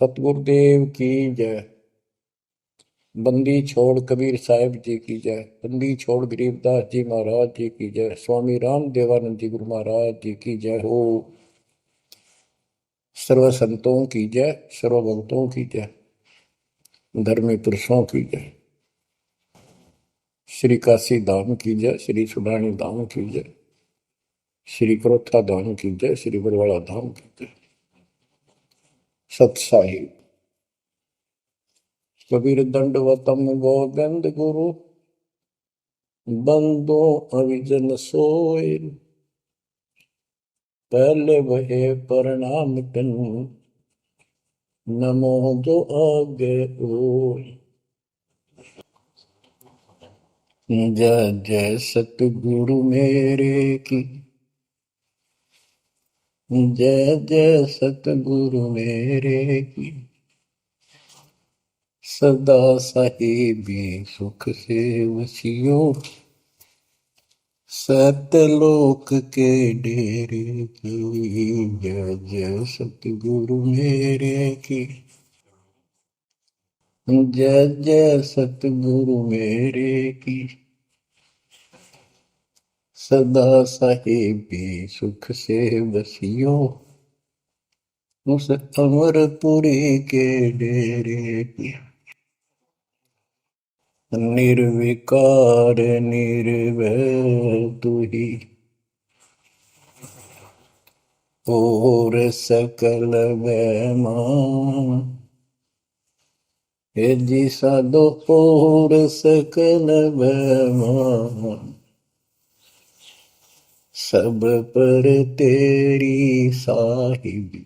सतगुरुदेव की जय। बंदी छोड़ कबीर साहिब जी की जय। बंदी छोड़ गरीबदास जी महाराज जी की जय। स्वामी राम देवानंद जी गुरु महाराज जी की जय हो। सर्व संतों की जय, सर्व भक्तों की जय, धर्मी पुरुषों की जय। श्री काशी धाम की जय, श्री सुडानी धाम की जय, श्री क्रोथा धाम की जय, श्री बरवाड़ा धाम की जय। सत साहिब कबीर दंडवतम गोविंद गुरु बंदो अविजन सोय। पहले वहे प्रणाम कन नमो जो आगे ओय। जय जय सतगुरु मेरे की, जय जय सतगुरु मेरे की। सदा साहिबी सुख से वसियो, सतलोक के डेरे की। जय जय सतगुरु मेरे की, जय जय सतगुरु मेरे की। सदा साहिबी सुख से बसियो, उस अमरपुरी के डेरे की। निर्विकार निर्भय तू ही, और सकल बैमान। हे जी साधो और सकल बैमान। सब पर तेरी साहिबी,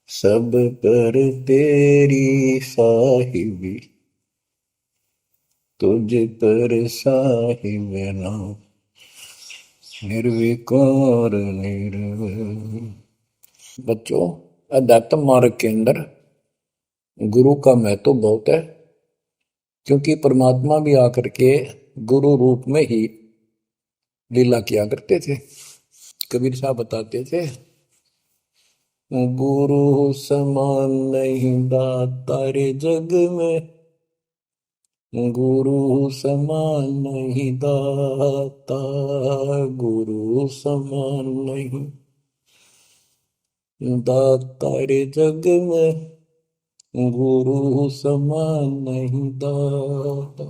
सब पर तेरी साहिबी। तुझ पर साहिब नाम, निर्विकार निर्भय। बच्चों, अध्यात्म मार्ग के अंदर गुरु का महत्व तो बहुत है, क्योंकि परमात्मा भी आकर के गुरु रूप में ही लीला किया करते थे। कबीर साहब बताते थे, गुरु समान नहीं दाता रे जग में, गुरु समान नहीं दाता, गुरु समान नहीं दाता रे जग में, गुरु समान नहीं दाता।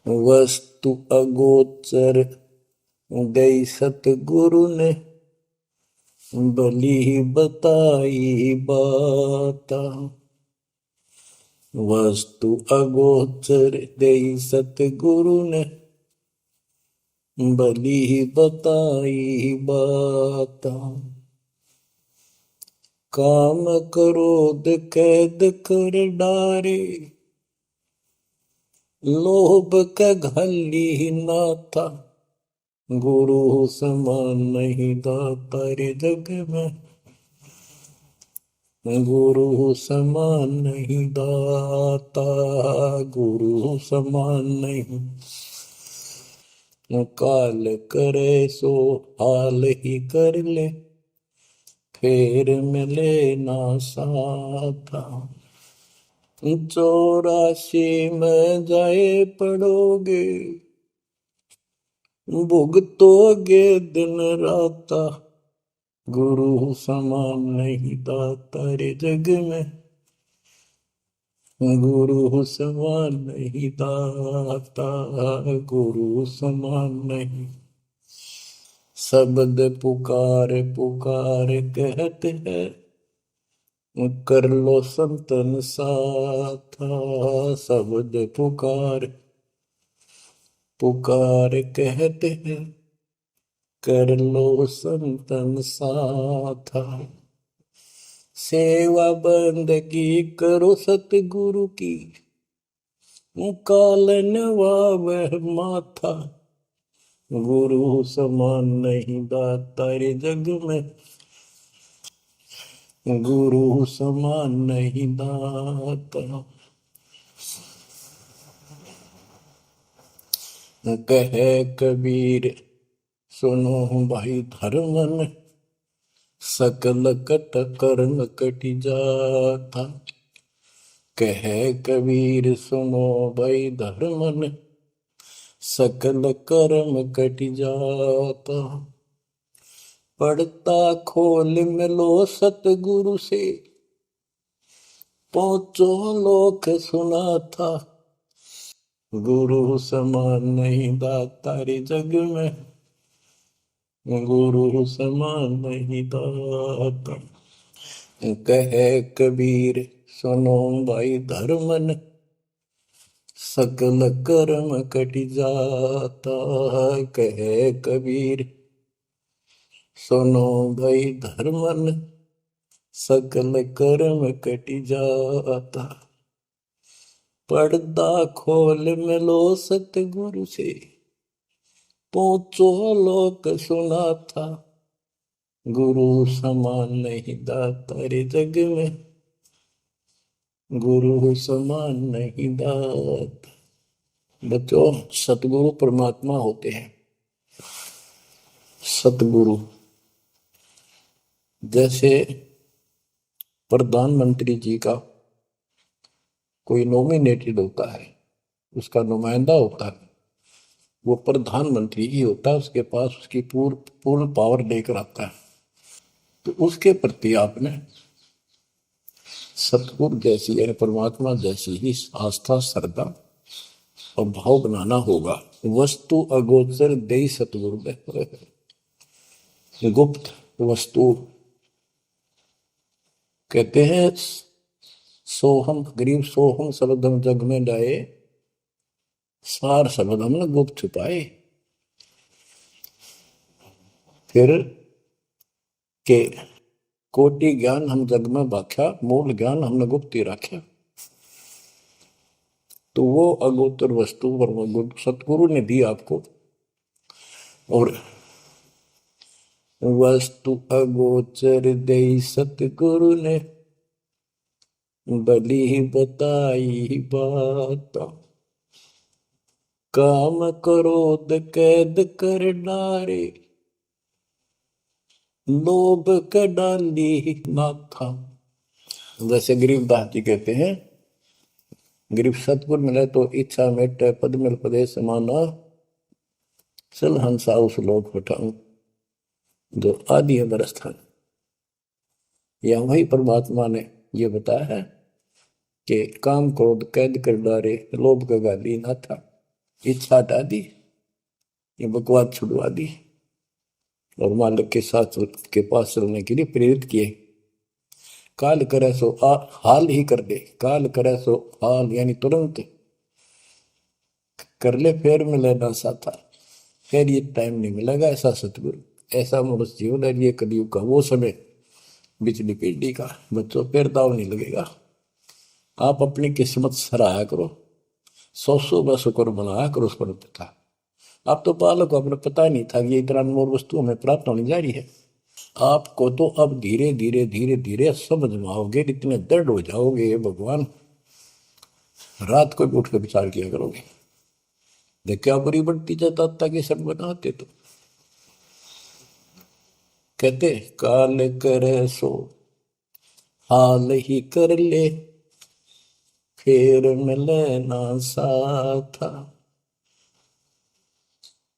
वस्तु अगोचर गई सतगुरु ने, भली बताई बाता। वस्तु अगोचर गई सतगुरु ने, भली बताई बाता। काम क्रोध कैद कर डारे, लोभ का घली ना था। गुरु समान नहीं दाता रे जग में, गुरु समान नहीं दाता, गुरु समान नहीं। काल करे सो हाल ही कर ले, फेर मिले ना साथा। 84 में जाए पड़ोगे, भुगतोगे दिन राता। गुरु समान नहीं दाता रे जग में, गुरु समान नहीं दाता, गुरु समान नहीं। शब्द पुकार पुकार कहते हैं, कर लो संतन साथा। शब्द पुकार पुकार कहते हैं, कर लो संतन साथा। सेवा बंदगी करो सतगुरु की, कालन वह माथा। गुरु समान नहीं दाता रे जग में, गुरु समान नहीं दाता। कहे कबीर सुनो भाई धर्मन सकल कट कर्म कटि जाता। कह कबीर सुनो भाई धर्मन सकल कर्म कटि जाता। पढ़ता खोल मिलो सतगुरु से पहुंचो लोक सुना था। गुरु समान नहीं दाता रे जग में, गुरु समान नहीं दाता। कहे कबीर सुनो भाई धर्मन सकल कर्म कटि जाता। कहे कबीर सुनो भाई धर्मन सकल कर्म कटि जाता। पर्दा खोल मिलो सतगुरु से पहुंचो लोक सुना था। गुरु समान नहीं दाता रे जग में, गुरु समान नहीं दाता। बच्चों, सतगुरु परमात्मा होते हैं। सतगुरु जैसे प्रधानमंत्री जी का कोई नॉमिनेटेड होता है, उसका नुमाइंदा होता है, वो प्रधानमंत्री ही होता है, उसके पास उसकी पूर्ण पावर लेकर आता है। तो उसके प्रति आपने सतगुरु जैसी यानी परमात्मा जैसी ही आस्था, श्रद्धा और भाव बनाना होगा। वस्तु अगोचर दे सतगुरु में गुप्त वस्तु कहते हैं। सोहम गरीब सोहम शब्द हम जग में डाए, सार शब्द हमने गुप्त छुपाए। फिर के कोटि ज्ञान हम जग में बाख्या, मूल ज्ञान हमने गुप्त ही रखा। तो वो अगोचर वस्तु सतगुरु ने दी आपको। और वस्तु अगोचर दे सतगुरु ने बली बताई बात। काम क्रोध कैद कर डारे, लोभ का डाली माथा। जैसे गरीबदास जी कहते हैं, गरीब सतगुरु मिले तो इच्छा मेटे, पद मिल पदे समाना, चल हंसा उस लोक उठाऊं जो आदि अमर स्थान। या वही परमात्मा ने ये बताया है कि काम क्रोध कैद कर डारे, लोभ का गाली ना था, इच्छा हटा दी, ये बकवाद छुड़वा दी और मालिक के साथ के पास चलने के लिए प्रेरित किए। काल करे सो हाल ही कर दे, काल करे सो हाल यानी तुरंत कर ले, फिर मिले ना साथा, फिर ये टाइम नहीं मिलेगा। ऐसा सतगुरु, ऐसा मनुष्य जीवन है ये कलयुग का वो समय, बिजली पीढ़ी का। बच्चों, फिर दाव नहीं लगेगा। आप अपनी किस्मत सराहा करो, सौ ब शुक्र बनाया करो उस पर था। आप तो बालक को अपने पता नहीं था कि ये इतना अनमोल वस्तु हमें प्राप्त होने जा रही है। आपको तो अब धीरे धीरे धीरे धीरे समझ में आओगे, इतने दृढ़ हो जाओगे ये भगवान, रात को भी उठ कर विचार किया करोगे। देख क्या बुरी बढ़ती जाता ताकि सब बनाते। तो कहते काल करे सो हाल ही कर ले, फिर मिले ना साथा।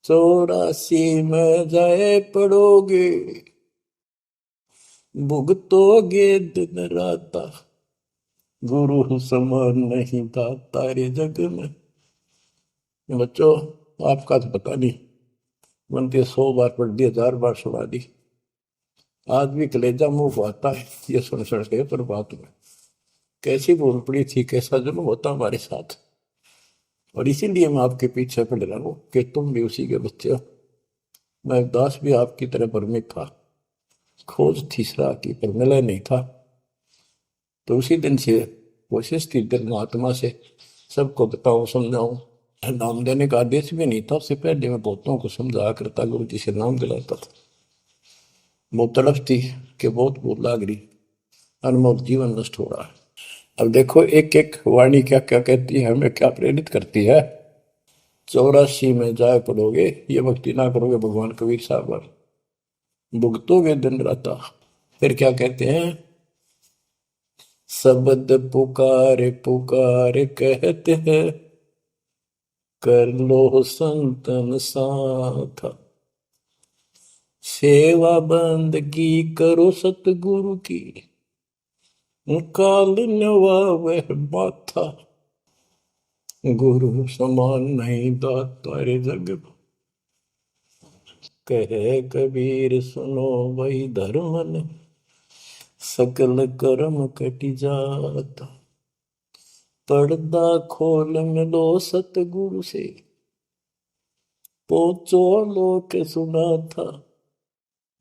84 में जाए पड़ोगे, भुगतोगे दिन राता। गुरु समान नहीं दाता रे जग में। बच्चों, आपका तो पता नहीं, बनती 100 बार पढ़ दी, 1000 बार सुना दी, आज भी कलेजा मुंह को आता है ये सुन के। पर बात में कैसी भूल पड़ी थी, कैसा जुल्म होता हमारे साथ। और इसीलिए मैं आपके पीछे पड़ रहा हूं कि तुम भी उसी के बच्चे हो। मैं दास भी आपकी तरह भ्रमित था, खोज तीसरा की पर मिला नहीं था। तो उसी दिन से कोशिश थी दिल महात्मा से सबको बताऊं, समझाऊं। नाम देने का आदेश भी नहीं था, उससे पहले मैं बहुतों को समझाया करता, गुरु जी से नाम दिलाता था। बहुत तड़फ थी कि बहुत भूल लाग रही, अनमोल जीवन नष्ट हो रहा है। अब देखो एक एक वाणी क्या क्या कहती है, हमें क्या प्रेरित करती है। 84 में जाए पड़ोगे, ये भक्ति ना करोगे भगवान कबीर साहब पर, भुगतोगे दिन रात। फिर क्या कहते हैं, शब्द पुकार पुकार कहते हैं, कर लो संतन साथ, सेवा बंदगी करो सतगुरु की, काल नवावे माथा, गुरु समान नहीं दाता रे जग, कहे कबीर सुनो वही धर्म ने, सकल कर्म कटि जाता, पर्दा खोल मिलो सतगुरु से, पोचो लोक सुना था,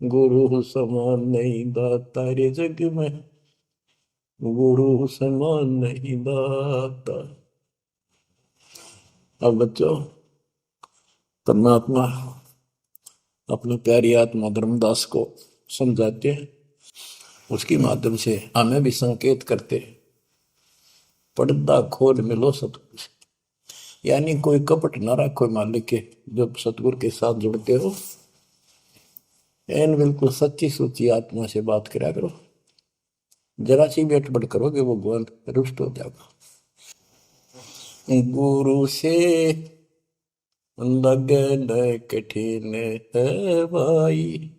गुरु समान नहीं दाता रे जग में, गुरु समान नहीं दाता। अब बच्चों, परमात्मा अपनी प्यारी आत्मा धर्मदास को समझाते हैं, उसके माध्यम से हमें भी संकेत करते हैं, पर्दा खोल मिलो सतगुरु से, यानी कोई कपट ना रखो मालिक के, जब सतगुरु के साथ जुड़ते हो, एन बिल्कुल सच्ची सुची आत्मा से बात करा करो, जरा सी भी अटपट करोगे वो भगवान रुष्ट हो जाएगा। गुरु से लगन कठिन है भाई,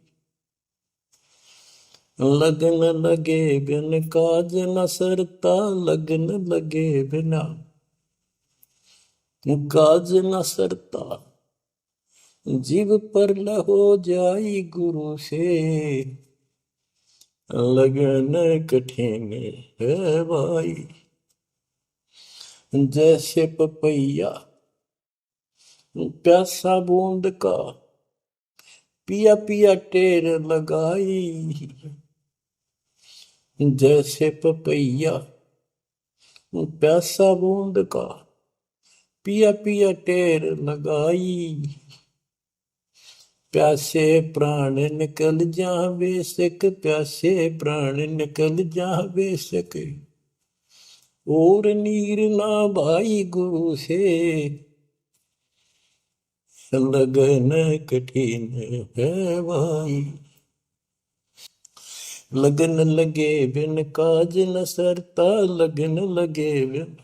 लगन लगे बिन काज न सरता, लगन लगे बिना काज न सरता, जीव पर हो जाई गुरु से, लगन कठिन है भाई। जैसे पपैया प्यासा बूंद का, पिया पिया टेर लगाई, जैसे पपैया प्यासा बूंद का, पिया पिया टेर लगाई, प्यासे प्राण निकल जा बेशक, प्यासे प्राण निकल जा बेशक, और नीर ना भाई गुरु से, लगन कठिन है भाई। लगन लगे बिन काज न सरता, लगन लगे बिन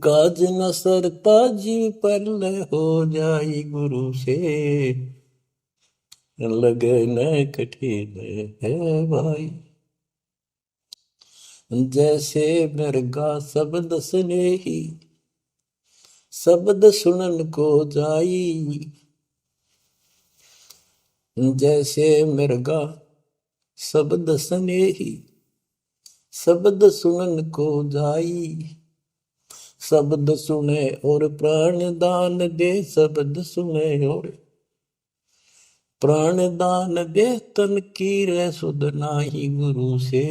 काज न सरता, जीव पर हो जाई गुरु से, लगन कठिन है भाई। जैसे मृगा शब्द स्नेही, शब्द सुनन को जाई, जैसे मृगा शब्द स्नेही, शब्द सुनन को जाई, शब्द सुने और प्राण दान दे, शब्द सुने और प्राण दान दे, तन की रे सुध नाही गुरु से,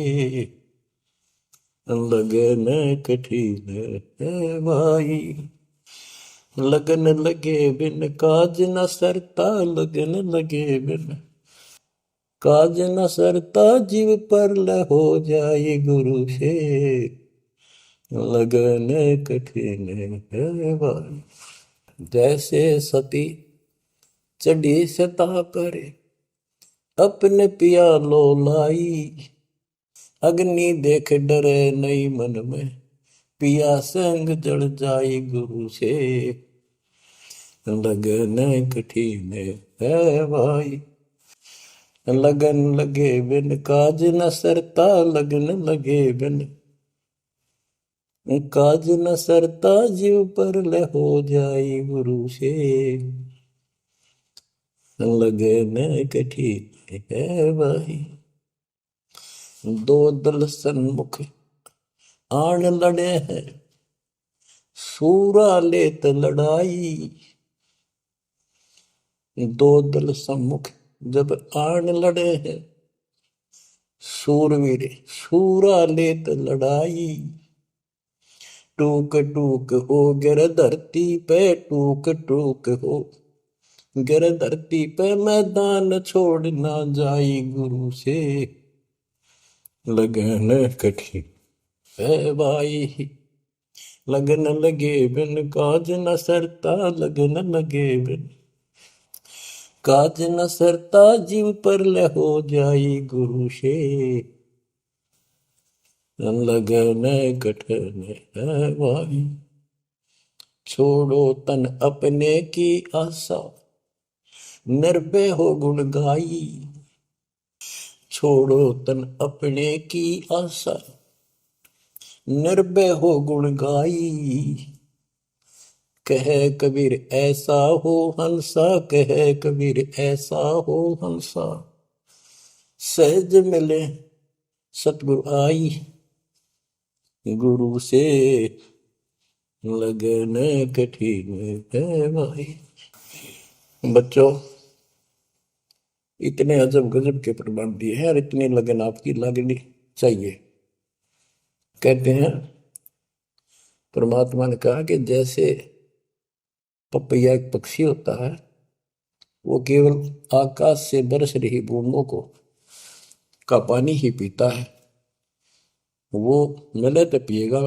लगन कठिन है भाई। लगन लगे बिन काज न सरता, लगन लगे बिन काज न सरता, जीव पर हो जाए गुरु से, लगन कठिन है भाई। जैसे सती चढ़ी सता पर, अपने पिया लो लाई, अग्नि देख डरे नहीं मन में, पिया संग जड़ जाई गुरु से, लगन कठिन है भाई। लगन लगे बिन काज न सरता, लगन लगे बिन काज न सरता, जीव पर हो जाई गुरु से, लगन कठिन है भाई। दो दल सन्मुख आन लड़े हैं, सूरा लेत लड़ाई, दो दल सम्मुख जब आन लड़े हैं, सूरवीर सूरा लेत लड़ाई, टूक टूक हो गिर धरती पे, टूक टूक हो गिर धरती पे, मैदान छोड़ ना जाई गुरु से, लगन कठिन है भाई। लगन लगे बिन काज न सरता, लगन लगे बिन काज न सरता, जीव पर ले हो जाई गुरु से, लगन कठन है भाई। छोड़ो तन अपने की आशा, निर्भय हो गुण गाई। छोड़ो तन अपने की आशा, निर्भय हो गुण गाई। कह कबीर ऐसा हो हंसा, कह कबीर ऐसा हो हंसा, सहज मिले सतगुरु आई। गुरु से लगन कठिन है भाई। बच्चों, इतने अजब गजब के प्रमाण दिए हैं और इतनी लगन आपकी लगनी चाहिए। कहते हैं परमात्मा ने कहा कि जैसे पपैया एक पक्षी होता है, वो केवल आकाश से बरस रही बूंदों को का पानी ही पीता है, वो मिले तो पिएगा,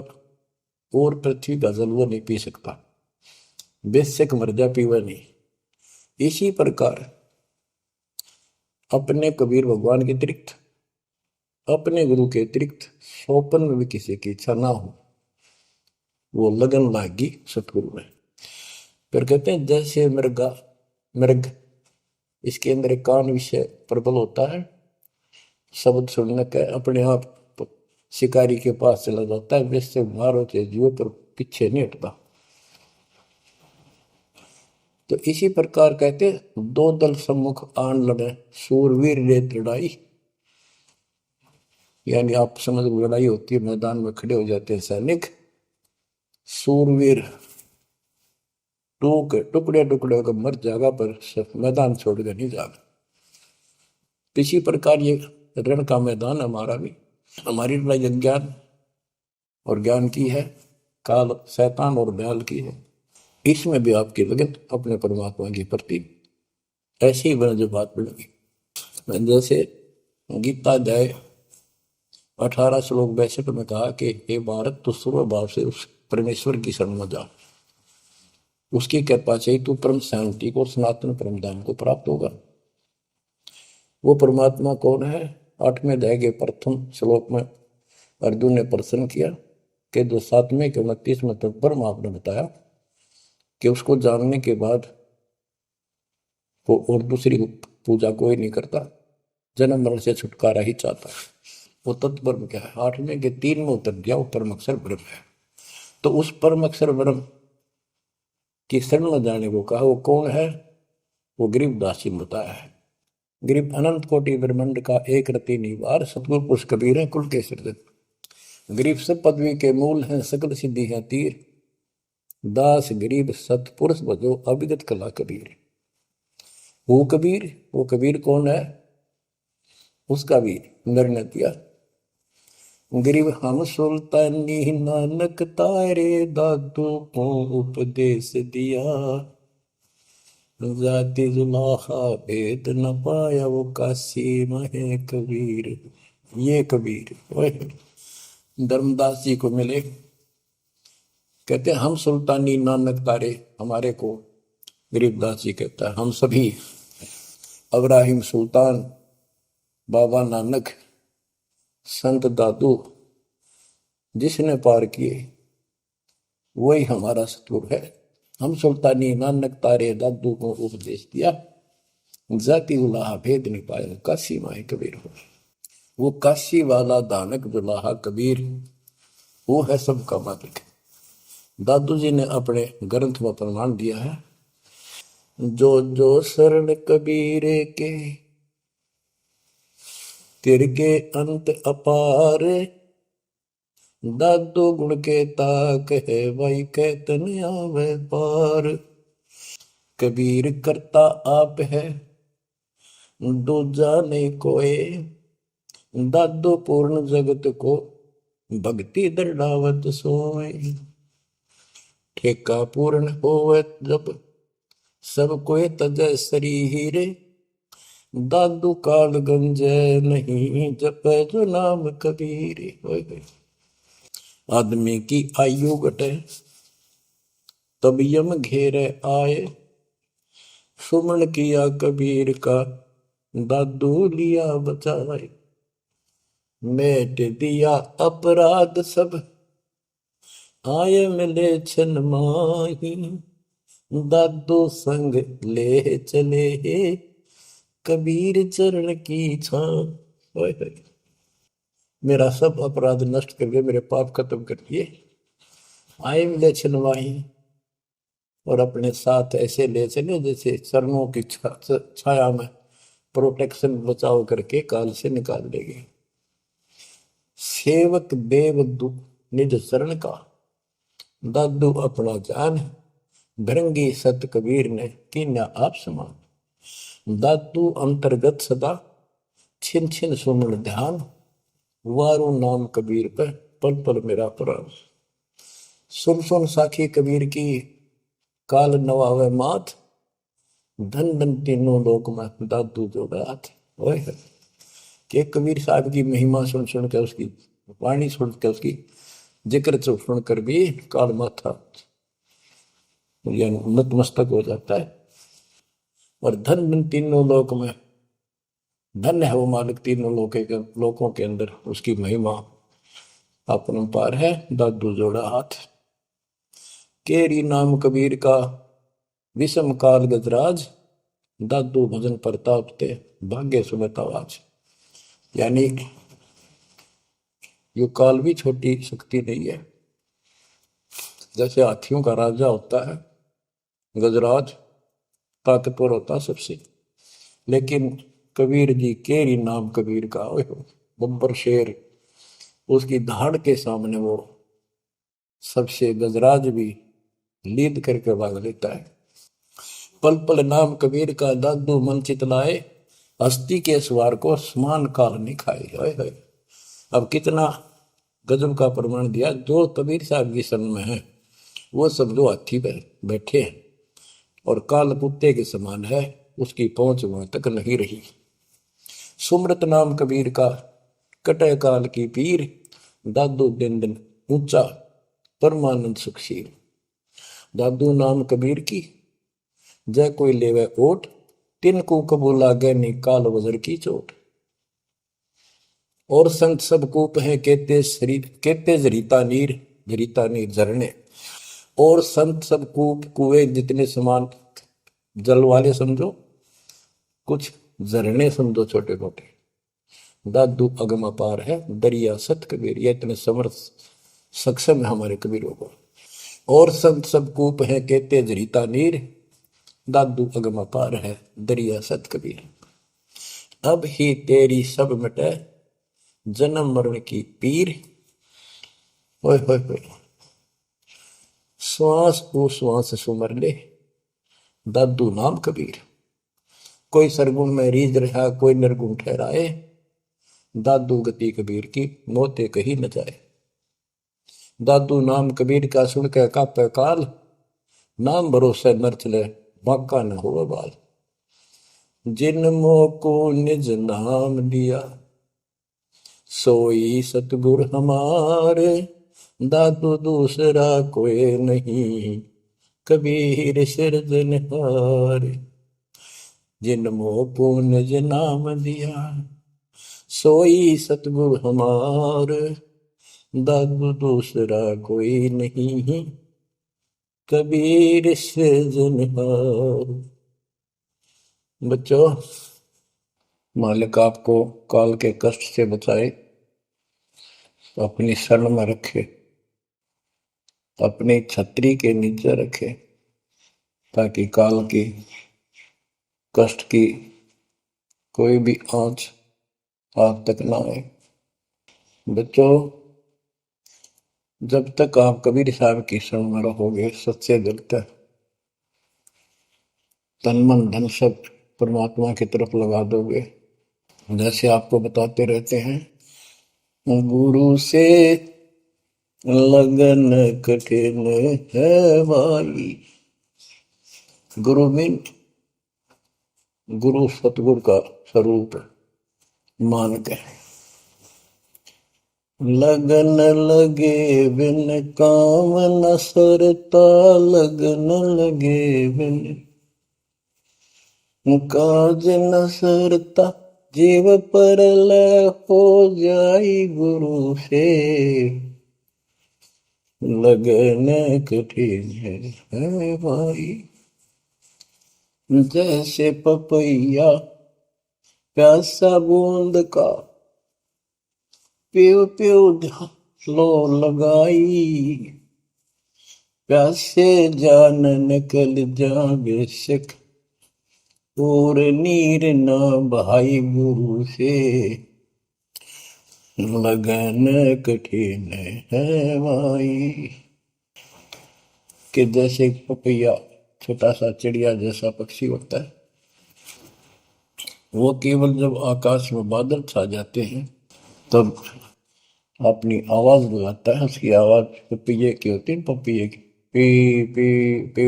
और पृथ्वी का जल वो नहीं पी सकता, बेशक मर जा पीवा नहीं। इसी प्रकार अपने कबीर भगवान के अतिरिक्त, अपने गुरु के अतिरिक्त सौपन में भी किसी की इच्छा ना हो, वो लगन लागी सतगुरु में। फिर कहते हैं जैसे मृगा मृग, इसके अंदर एक कान विषय प्रबल होता है, शब्द सुनने का अपने आप शिकारी के पास चला जाता है, वैसे मारो चाहे जीव पर पीछे नहीं हटता। तो इसी प्रकार कहते दो दल सम्मुख आन लड़े, सूरवीर रेत लड़ाई। यानी आप समझ लड़ाई होती है, मैदान में खड़े हो जाते हैं सैनिक, सूरवीर टूक टुकड़े टुकड़े होकर मर जाएगा, पर मैदान छोड़कर नहीं जाएगा। इसी प्रकार ये रण का मैदान हमारा भी, हमारी लड़ाई अज्ञान और ज्ञान की है, काल शैतान और दयाल की है। इसमें भी आपकी लगन अपने परमात्मा के प्रति ऐसी ही बना जो बात बढ़ेगी। जैसे गीता अध्याय 18 श्लोक 62 में कहा कि हे भारत, तो सर्व भाव से उस परमेश्वर की शरण में जा, उसकी कृपा से ही तू परम शांति को और सनातन परम धाम को प्राप्त होगा। वो परमात्मा कौन है? 8वें अध्याय के प्रथम श्लोक में अर्जुन ने प्रश्न किया कि जो 7वें के 29वें तक परम आपने बताया कि उसको जानने के बाद वो और दूसरी पूजा कोई नहीं करता, जन्म मरण से छुटकारा ही चाहता है। वो तत्पर क्या है? 8वें के 3 में उत्तर दिया, वो परम अक्षर ब्रह्म है। तो उस परम अक्षर ब्रह्म की शरण में जाने को कहा। वो कौन है? वो गरीबदास जी बताया है। गरीब अनंत कोटि ब्रह्मांड का एक रति निवार, सतगुरु पुरुष कबीर है कुल के सिरदर। गरीब सब पदवी के मूल हैं, सकल सिद्धि है तीर, दास गरीब सतपुरुष भजो अविगत कला कबीर। वो कबीर, वो कबीर कौन है? उसका भी निर्णय दिया। गरीब हम सुल्तानी नानक तारे, दादू को उपदेश दिया, जाति जुलाहा भेद न पाया, वो काशी महे कबीर। ये कबीर धर्मदास जी को मिले, कहते हम सुल्तानी नानक तारे, हमारे को गरीबदास जी कहता है हम सभी अब्राहिम सुल्तान, बाबा नानक, संत दादू जिसने पार किए वही हमारा सतगुरु है। हम सुल्तानी नानक तारे, दादू को उपदेश दिया, जाति उलाहा भेद नहीं पाया, काशी माए कबीर हो। वो काशी वाला दानक दुलाहा कबीर, वो है सबका मालिक। दादू जी ने अपने ग्रंथ में प्रमाण दिया है, जो जो शरण कबीरे के, तिरके अंत अपार, दादू गुण के ताक है, वही कहतन आवे पार। कबीर करता आप है, दूजा नहीं कोई, दादू पूर्ण जगत को, भक्ति दृढ़ावत सोए। ठेका पूर्ण होवे जब, सब कोई तजय शरीर, दादू काल गंजय नहीं, जपै जो नाम कबीर। आदमी की आयु घटे, तब यम घेरे आए। सुमन किया कबीर का, दादू लिया बचाए। मेट दिया अपराध सब, आए मिले छन माही। दादू संग ले चले, कबीर चरण की छां। मेरा सब अपराध नष्ट करके, मेरे पाप खत्म कर दिए। आए मिले छन माही, और अपने साथ ऐसे ले चले जैसे चरणों की छाया में प्रोटेक्शन बचाव करके काल से निकाल देंगे। सेवक देव निज शरण का, दादू अपना जान। भृंगी सत कबीर ने कीन्या आप समान। दादू अंतर्गत सदा, छिन छिन सुमन ध्यान। वारू नाम कबीर पे, पल पल मेरा प्राण। सुन सुन साखी कबीर की, काल नवावे माथ। धन धन तीनों लोक में, दादू जो गाथ। ओए के कबीर साहब की महिमा सुन सुन के, उसकी वाणी सुन के, उसकी जिक्र सुन कर भी काल माथा नतमस्तक हो जाता है। और धन धन तीनों लोक में, धन्य है वो मालिक तीनों लोकों के अंदर, उसकी महिमा अपरंपार है। दादू जोड़ा हाथ, केरी नाम कबीर का, विषम काल गजराज। दादू भजन प्रताप ते, भाग्य सुनत आवाज। यानी ये काल भी छोटी शक्ति नहीं है। जैसे हाथियों का राजा होता है गजराज, ताकतवर होता है सबसे, लेकिन कबीर जी, केरी नाम कबीर का, बब्बर शेर, उसकी धाड़ के सामने वो सबसे गजराज भी लीद करके भाग लेता है। पल पल नाम कबीर का, दादू मन चितलाए। हस्ती के सवार को समान काल नहीं खाए। अब कितना गजब का प्रमाण दिया। जो कबीर साहब की शरण में है, वो सब जो हाथी पे बैठे हैं और काल कुत्ते के समान है, उसकी पहुंच वहां तक नहीं रही। सुमरत नाम कबीर का, कटे काल की पीर। दादू दिन दिन ऊंचा, परमानंद सुखशील। दादू नाम कबीर की, जय कोई लेवे ओट। तिनको कबूल लागे नी, काल वजर की चोट। और संत सब कूप है, कहते शरीर कहते जरीता नीर। जरीता नीर झरने। और संत सब कूप कुएं जितने समान जल वाले समझो, कुछ झरने समझो छोटे मोटे। दादू अगम अपार है, दरिया सत कबीर। ये इतने समर्थ सक्षम है हमारे कबीरों को। और संत सब कूप है, कहते जरीता नीर। दादू अगम अपार है, दरिया सत कबीर। अब ही तेरी सब मिटे, जन्म मरण की पीर। ओए होए होए, श्वास को श्वास सुमर ले, दादू नाम कबीर। कोई सरगुण में रीझ रहा, कोई निर्गुण ठहराए। दादू गति कबीर की, मोते कही न जाए। दादू नाम कबीर का, सुन के कापे काल। नाम भरोसे नर चले, बांका न हो बाल। जिन मोको निज नाम दिया, सोई सतगुर हमारे। दादू दूसरा कोई नहीं, कबीर सिरजनहार। जिन मोको निज नाम दिया, सोई सतगुर हमार। दादू दूसरा कोई नहीं, कबीर सिरजनहार। बच्चों, मालिक आपको काल के कष्ट से बचाए, अपनी शरण में रखे, अपनी छतरी के नीचे रखे, ताकि काल की कष्ट की कोई भी आंच आप तक ना आए। बच्चों, जब तक आप कबीर साहब की शरण में रहोगे, सच्चे दिल से तन मन धन सब परमात्मा की तरफ लगा दोगे, जैसे आपको बताते रहते हैं, गुरु से लगन कठिन है भाई। गुरु मीन गुरु सतगुरु का स्वरूप मान के, लगन लगे बिन काम न सरता, लगन लगे बिन काज न सरता, जीव पर लय हो जाई गुरु से, लगन कठिन है भाई। जैसे पपैया प्यासा बूंद का, प्यू प्यू लो लगाई, प्यासे जान निकल जावे सिख, और नीर न भाई गुरु से, लगन कठिन है भाई। कि जैसे पपैया छोटा सा चिड़िया जैसा पक्षी होता है, वो केवल जब आकाश में बादल छा जाते हैं तब अपनी आवाज लगाता है। उसकी आवाज पपैये की होती है, पपैये की पी पी पी,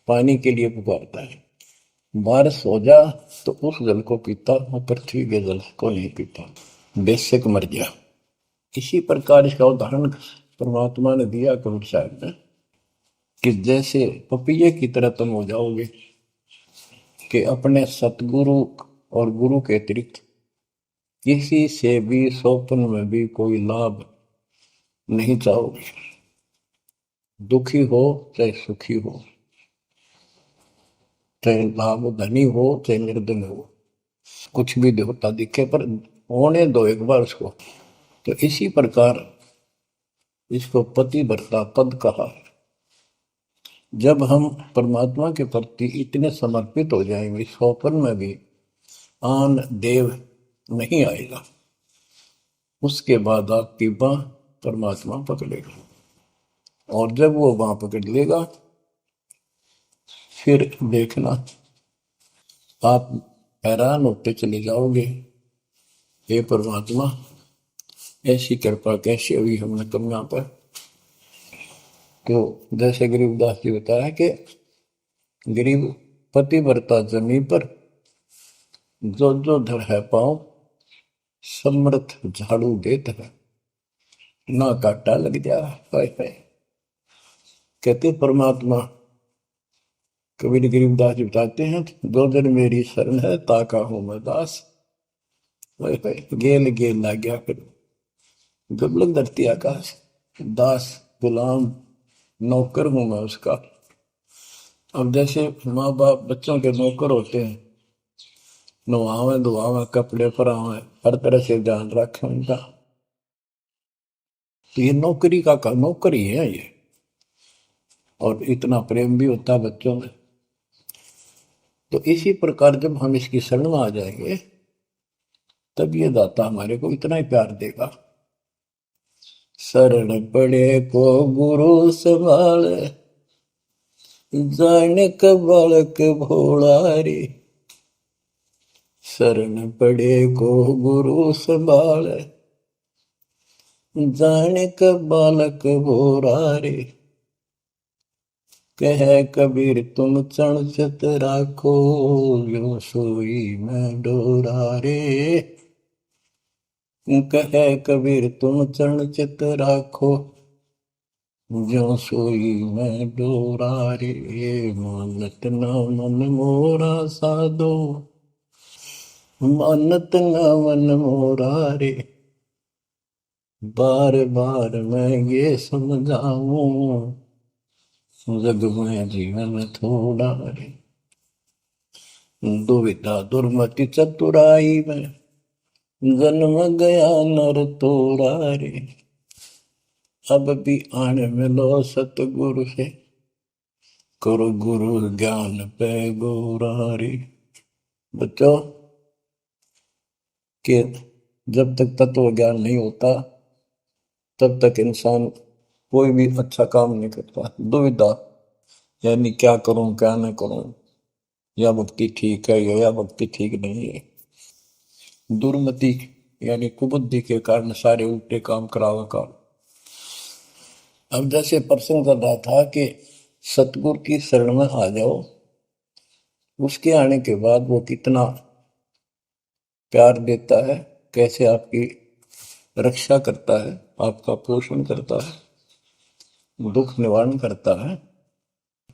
पानी के लिए पुकारता है। बारिश हो जा तो उस जल को पीता, वो पृथ्वी के जल को नहीं पीता, बेशक मर गया। इसी प्रकार इसका उदाहरण परमात्मा ने दिया कबीर साहब ने, कि जैसे पपैये की तरह तुम हो जाओगे कि अपने सतगुरु और गुरु के अतिरिक्त किसी से भी स्वप्न में भी कोई लाभ नहीं चाहोगे। दुखी हो चाहे सुखी हो, चाहे लाभ धनी हो चाहे निर्धन हो, कुछ भी देवता दिखे पर होने दो एक बार उसको। तो इसी प्रकार इसको पतिव्रता पद कहा। जब हम परमात्मा के प्रति इतने समर्पित हो जाएंगे, स्वप्न में भी आन देव नहीं आएगा, उसके बाद आपकी बाह परमात्मा पकड़ेगा। और जब वो बाह पकड़ लेगा, फिर देखना आप हैरान होते चले जाओगे, हे परमात्मा ऐसी कृपा कैसे हुई हमने कन्या पर। तो जैसे गरीबदास जी बताया कि गरीब पतिव्रता जमी पर, जो जो धर है पाओ, समर्थ झाड़ू देत है, ना काटा लग जा। कहते परमात्मा कबीर गरीबदास जी बताते हैं, दो दिन मेरी शरण है ताका हूं मैं दास, गेल गेल ला गया फिर गबलक धरती आकाश, दास गुलाम नौकर हूं मैं उसका। अब जैसे माँ बाप बच्चों के नौकर होते हैं, नवावे धुआवे कपड़े परावे, हर तरह से ध्यान रखें उनका, तो ये नौकरी का नौकर ही है ये। और इतना प्रेम भी होता है बच्चों में। तो इसी प्रकार जब हम इसकी शरण में आ जाएंगे, तब ये दाता हमारे को इतना ही प्यार देगा। शरण पड़े को गुरु संभाले, जाने का बालक भोला रे। शरण पड़े को गुरु संभाले, जाने का बालक भोला रे। कह कबीर तुम चरण चित राखो, यो सोई मैं डोरा रे। कह कबीर तुम चरण चित राखो, जो सोई मैं डोरा रे। मानत न मन मोरा साधो, मानत न मन मोरा रे। बार बार मैं ये समझाऊं, जग में जीवन थोड़ा रे। दुविधा दुर्मति चतुराई में, जन्म गया नर तोड़ा रे। अब भी आने मिलो सतगुरु से, करो गुरु ज्ञान पे गोरा रे। बच्चों कि जब तक तत्व ज्ञान नहीं होता, तब तक इंसान कोई भी अच्छा काम नहीं करता। दुविधा यानी क्या करूं क्या न करूं, या भक्ति ठीक है या भक्ति ठीक नहीं है। दुर्मति यानी कुबुद्धि के कारण सारे उल्टे काम करावा काम। अब जैसे प्रसंग कर रहा था कि सतगुरु की शरण में आ जाओ, उसके आने के बाद वो कितना प्यार देता है, कैसे आपकी रक्षा करता है, आपका पोषण करता है, दुख निवारण करता है।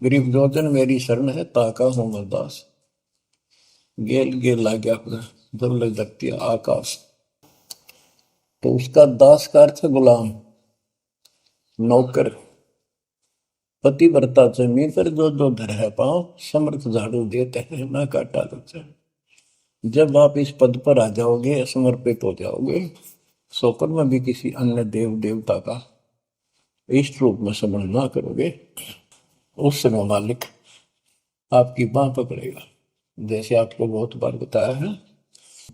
गरीब जोजन मेरी शरण है, ताका हूं मैं दास। गेल गेल ला गया जब लग सकती है आकाश। तो उसका दास का अर्थ है गुलाम, नौकर। पतिव्रता जमी पर जो जो धर है पाँव, समर्थ झाड़ू देते हैं ना काटा लगता है। जब आप इस पद पर आ जाओगे, समर्पित हो जाओगे, सोकर में भी किसी अन्य देव देवता का इष्ट रूप में समझ ना करोगे, उस समय मालिक आपकी बाह पकड़ेगा। जैसे आपको बहुत बार बताया है,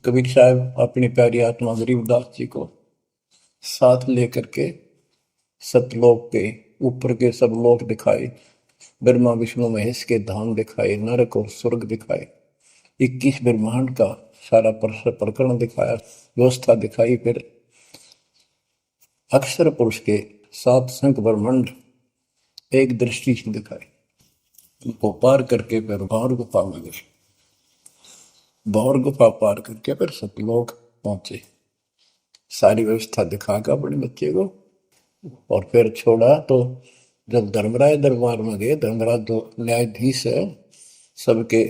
कबीर साहब अपनी प्यारी आत्मा गरीबदास जी को साथ लेकर के सतलोक के ऊपर के सब लोक दिखाए, ब्रह्मा विष्णु महेश के धाम दिखाए, नरक और स्वर्ग दिखाए, 21 ब्रह्मांड का सारा प्रकरण दिखाया, व्यवस्था दिखाई। फिर अक्षर पुरुष के 7 संख ब्रह्मांड एक दृष्टि से दिखाए। उनको पार करके फिर भौर गुफा में गए, भौर गुफा पार करके फिर सतलोक पहुंचे। सारी व्यवस्था दिखाकर अपने बच्चे को और फिर छोड़ा। तो जब धर्मराय दरबार में गए, धर्मराज जो न्यायाधीश है, सबके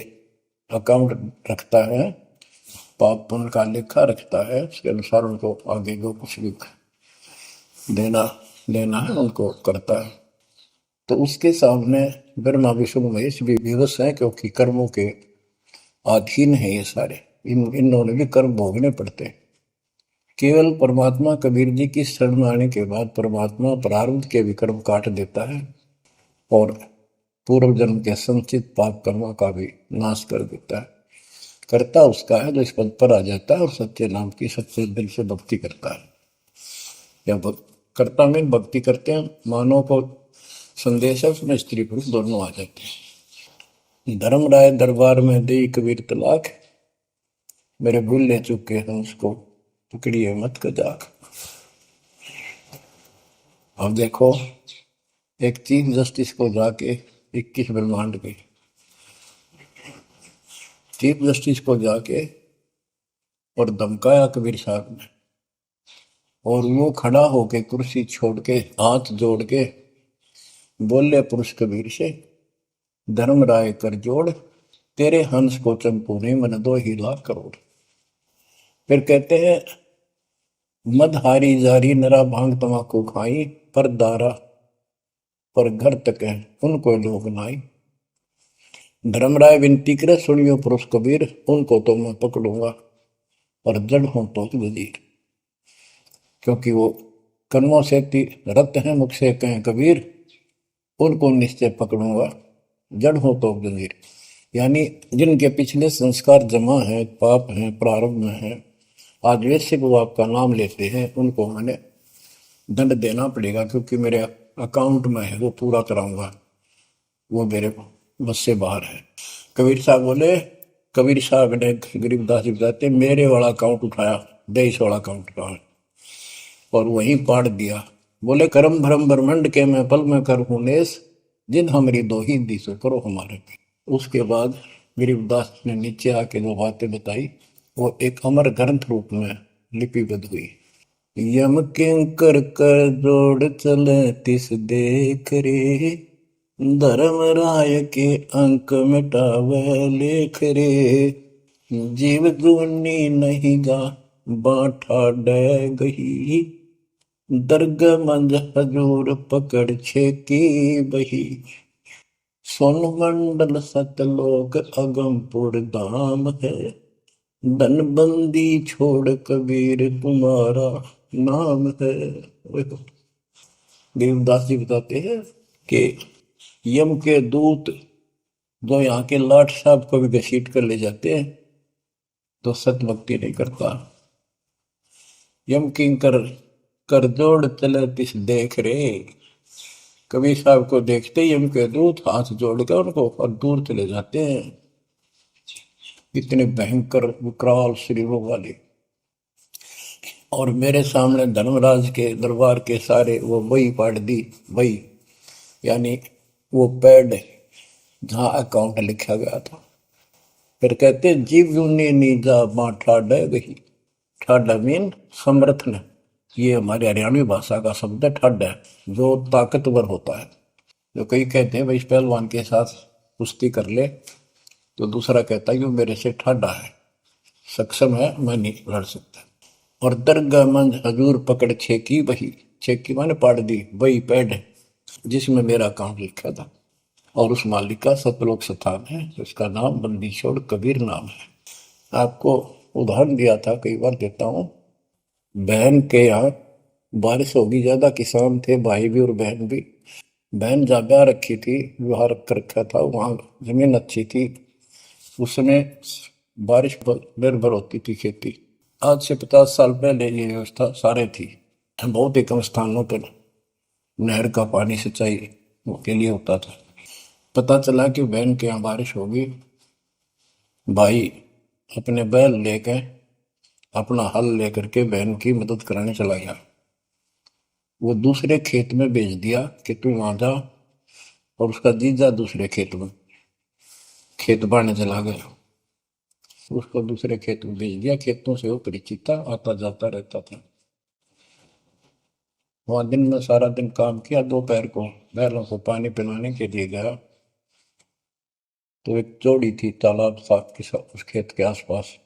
अकाउंट रखता है, पाप पुण्य का लेखा रखता है, उसके अनुसार उनको आगे जो कुछ भी देना लेना है उनको करता है। तो उसके सामने ब्रह्मा विष्णु महेश भी विवश हैं, क्योंकि कर्मों के अधीन है ये सारे, इन्होंने भी कर्म भोगने पड़ते हैं। केवल परमात्मा कबीर जी की शरण आने के बाद परमात्मा प्रारब्ध के भी कर्म काट देता है और पूर्व जन्म के संचित पाप कर्मों का भी नाश कर देता है। करता उसका है जो इस पद पर आ जाता है और सच्चे नाम की सच्चे दिल से भक्ति करता है। या करता में भक्ति करते हैं, मानव को संदेश है, उसमें स्त्री पुरुष दोनों आ जाते हैं। धर्मराय दरबार में दे कबीर तलाक, मेरे भूल ले चुके हैं उसको पकड़िए मत कजाक। अब देखो, एक चीफ जस्टिस को जाके 21 ब्रह्मांड के चीफ जस्टिस को जाके और धमकाया कबीर साहब ने, और वो खड़ा होके कुर्सी छोड़ के हाथ जोड़ के बोले पुरुष कबीर से, धर्मराय कर जोड़, तेरे हंस को चंपू ने मन 2 ही लाख करोड़। फिर कहते हैं, मद हारी जारी नरा भांग तमाकू खाई, पर दारा पर घर तक है उनको लोग नाई। धर्मराय विनती करे, सुनियो पुरुष कबीर, उनको तो मैं पकड़ूंगा और जड़ हूं तो वजीर। क्योंकि वो कर्मों से रत हैं, मुख से कहें कबीर, उनको निश्चय पकड़ूंगा, जड़ हो तो वजीर। यानी जिनके पिछले संस्कार जमा है, पाप हैं, प्रारंभ में है, आज वैसे वो आपका नाम लेते हैं, उनको मैंने दंड देना पड़ेगा, क्योंकि मेरे अकाउंट में है, वो पूरा कराऊंगा, वो मेरे बस से बाहर है। कबीर साहब बोले, कबीर साहब ने गरीबदास जी बताते, मेरे वाला अकाउंट उठाया, देश वाला अकाउंट कहाँ है, और वहीं पाड़ दिया। बोले, करम भरम ब्रह्मंड के मैं पल में कर हूं नेस, जिन हमारी 2 ही दी सो करो हमारे पे। उसके बाद गरीबदास ने नीचे आके जो बातें बताई, वो एक अमर ग्रंथ रूप में लिपिबद्ध हुई। यम किंकर कर जोड़ चले तिस देख रे, धर्म राय के अंक मिटावे लेख रे, जीव जूनी नहीं गा बाठा डे गही, दर्ग मंज हजूर पकड़ छेकी बही, सोन मंडल सतलोक अगमपुर धाम है, धनबंदी छोड़ कबीर तुम्हारा नाम है। देवदास जी बताते हैं कि यम के दूत जो यहाँ के लाट साहब को भी घसीट कर ले जाते हैं, तो सत भक्ति नहीं करता। यम किंकर कर जोड़ चले तिस देख रे, कबीर साहब को देखते ही यम के दूत हाथ जोड़कर उनको और दूर चले जाते हैं। इतने भयंकर विकराल शरीरों वाले। और मेरे सामने धर्मराज के दरबार के सारे वो बही पाड़ दी, बही यानी वो पैड जहाँ अकाउंट लिखा गया था। फिर कहते, जीव यूनी नीजा मां ठाडा गही, ठाडा मीन समर्थ ने, ये हमारे हरियाणवी भाषा का शब्द है ठड है, जो ताकतवर होता है। जो कई कहते हैं भाई इस पहलवान के साथ कुश्ती कर ले, तो दूसरा कहता है कि वो मेरे से ठाडा है, सक्षम है, मैं नहीं लड़ सकता। और दरगाह मंज हजूर पकड़ छेकी वही, छेकी माने पाड़ दी वही पैड है जिसमें मेरा काम लिखा था। और उस मालिक का सतलोक स्थान है, उसका नाम बंदी छोड़ कबीर नाम है। आपको उदाहरण दिया था, कई बार देता हूँ। बहन के यहाँ बारिश होगी ज्यादा, किसान थे, भाई भी और बहन भी। बहन जहाँ ब्याह रखी थी, विवाह कर रखा था, वहाँ जमीन अच्छी थी, उस समय बारिश पर निर्भर होती थी खेती। आज से 50 साल पहले ये व्यवस्था सारे थी। बहुत ही कम स्थानों पर नहर का पानी सिंचाई के लिए होता था। पता चला कि बहन के यहाँ बारिश होगी, भाई अपने बैल लेकर, अपना हल लेकर के बहन की मदद कराने चला गया। वो दूसरे खेत में भेज दिया कि तू वहां जा, और उसका जीजा दूसरे खेत में खेत बाड़ने चला गया। उसको दूसरे खेत में भेज दिया, खेतों से वो परिचित था, आता जाता रहता था। वहां दिन में सारा दिन काम किया, दोपहर को बैलों को पानी पिलाने के लिए गया, तो एक जोड़ी थी तालाब साफ के साथ उस खेत के आसपास।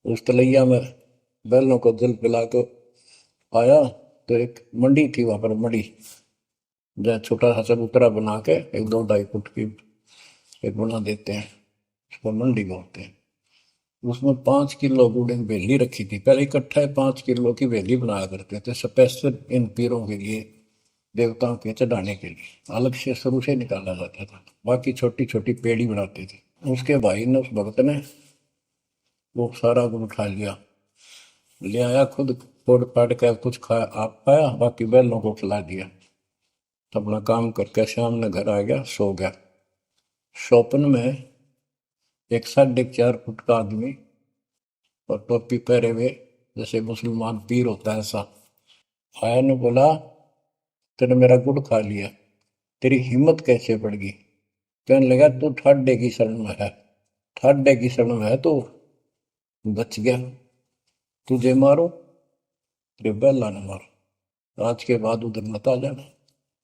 उस तलैया में बैलों को जल पिला कर आया, तो एक मंडी थी वहां पर, मंडी जहाँ छोटा सा चबूतरा बना के एक 2-2.5 फुट की एक बना देते हैं, उसको मंडी बोलते हैं। उसमें 5 किलो गुड़ की वेली रखी थी, पहले इकट्ठा 5 किलो की वेली बनाया करते थे स्पेशल इन पीरों के लिए, देवताओं के चढ़ाने के लिए, अलग से शुरू से निकाला जाता था। बाकी छोटी छोटी पेड़ी बनाते थे। उसके भाई ने, उस भक्त ने, वो सारा गुड़ उठा लिया, ले आया, खुद फोड़ फाड़ कर कुछ खाया, आप खाया, बाकी बैलों को खिला दिया। तो अपना काम करके शाम में घर आ गया, सो गया। स्वप्न में एक 4.5 फुट का आदमी और टोपी पहरे हुए, जैसे मुसलमान पीर होता है ऐसा, आया ने बोला, तेने मेरा गुड़ खा लिया, तेरी हिम्मत कैसे बढ़ गई? कहने लगा, तू ठाडे की शरण में है, ठाडे की शरण में है तो बच गया, तुझे मारो, तेरे बैला ने मारो, आज के बाद उधर मत आ जाना।